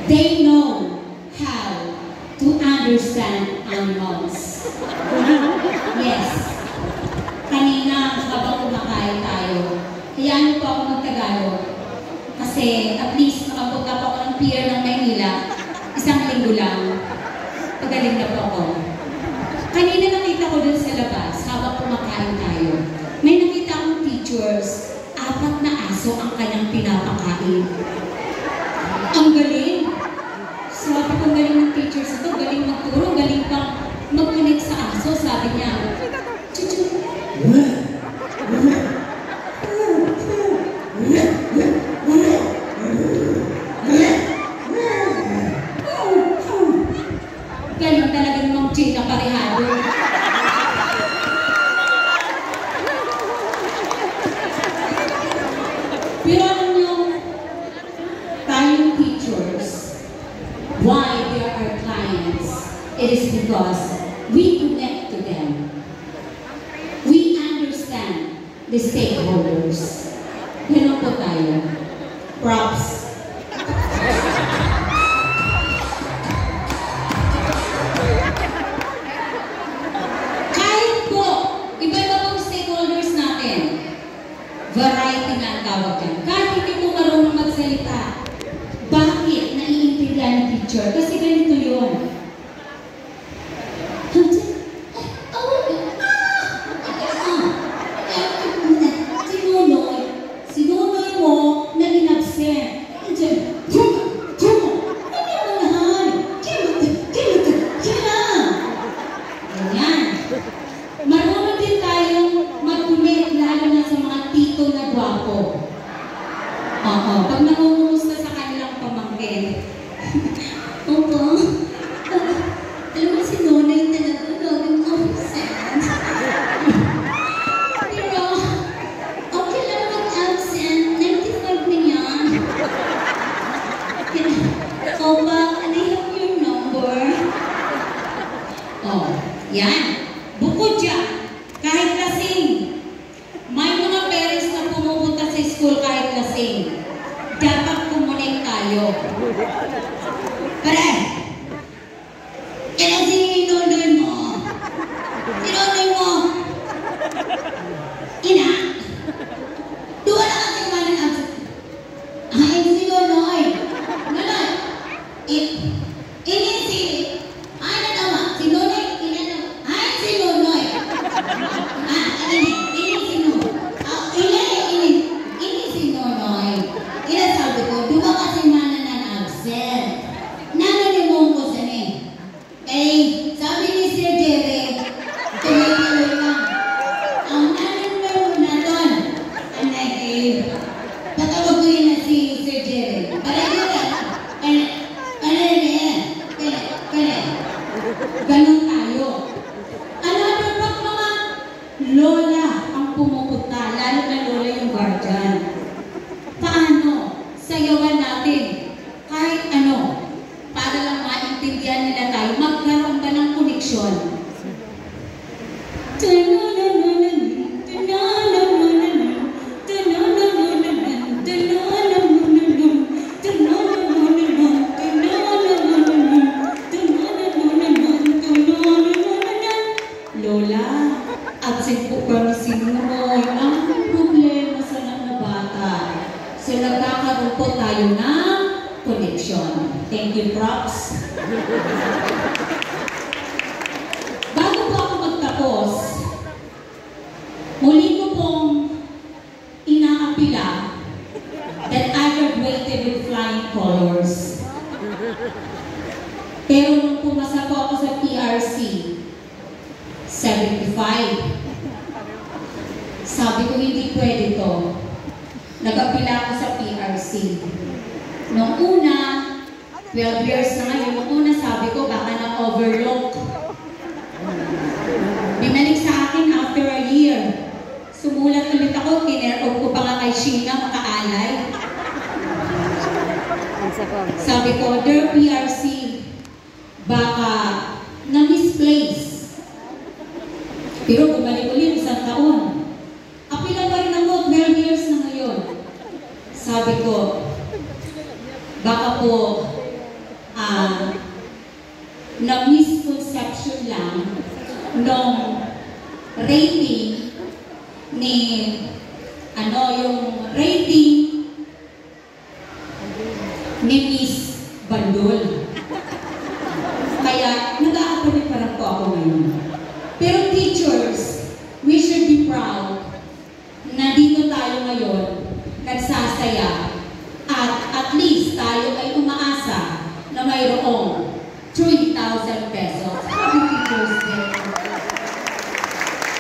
They know how to understand animals. Yes. Kanina, habang kumakain tayo, hayaan po ako mag-Tagalog. Kasi at least nakapunta po ako ng pier ng Maynila, isang linggo lang. Pagaling na po ako. Kanina nakita ko dun sa labas, habang kumakain tayo, may nakita akong teachers, 4 na aso ang kanyang pinapakain. Ang galing! Sabi ko, galing ng teachers ito, galing magturo, galing pang mag-connect sa aso. Sabi niya, Chuchu. Galing talaga ng mga chika parehado. Pero alam niyo, tayong teachers, why they are our clients, it is because we connect to them. We understand the stakeholders. Ganun po tayo. Props. Kahit po, iba-iba pong stakeholders natin. Variety na ang tawag yan. Kahit hindi po marunong magsalita. Bakit naiintindihan ng teacher? Kasi ganito yun. Sinunoy mo na inabsent. Ganyan. Marunong din tayong mag-connect lalo na sa mga tito na gwapo. Oo. Pag nangungumusta sa kanilang pamangkin. Opo. Alam mo si Nonay talaga laging absent. Pero, okay lang mag-absent. 95 na yan. Opa, can I have your number? Oh, yan. Bukod dyan, kahit lasing. May mga parents na pumupunta sa school kahit lasing. Dapat kumonek tayo. Pare! Kailan sinunoy mo? Sinunoy mo? Ina! Duwa na kasi man ang ay, sinunoy! Nunoy! Inisi! Ay, na naman! Sinunoy! Ay, sinunoy! Sabi ko, duwa kasi man ang absent. Nananimong ko sa ni. Eh, sabi ni Sir Jerry, tuloy-tuloy lang. Ang nananimong na doon, patawag ko yun na si Sir Jerry. Ganon tayo. Another pag mga lola ang pumupunta, lalo na lola yung guardian. Paano? Sayawan natin. Kahit ano, para lang maintindihan nila tayo, magkaroon ba ng koneksyon? Lola, absent po kami sinunoy. Ang problema sa mga bata. So, nagkakaroon po tayo ng connection. Thank you, props. Bago po ako magtapos, muli ko pong inaapila that I graduated with flying colors. Pero nung pumasa po ako sa PRC, 75. Sabi ko, hindi pwede to. Nag-apila ako sa PRC. Noong una, 12 years na ngayon, noong una sabi ko, baka na-overlook. Binalik sa akin after a year. Sumulat ulit ako, tinerog ko pa nga kay Sheena makaalay. Sabi ko, dear PRC, baka na-misplace. Pero bumalik ulit isang taon. Apila pa rin ako, 12 years na ngayon. Sabi ko, baka po na-misconception lang nung rating ni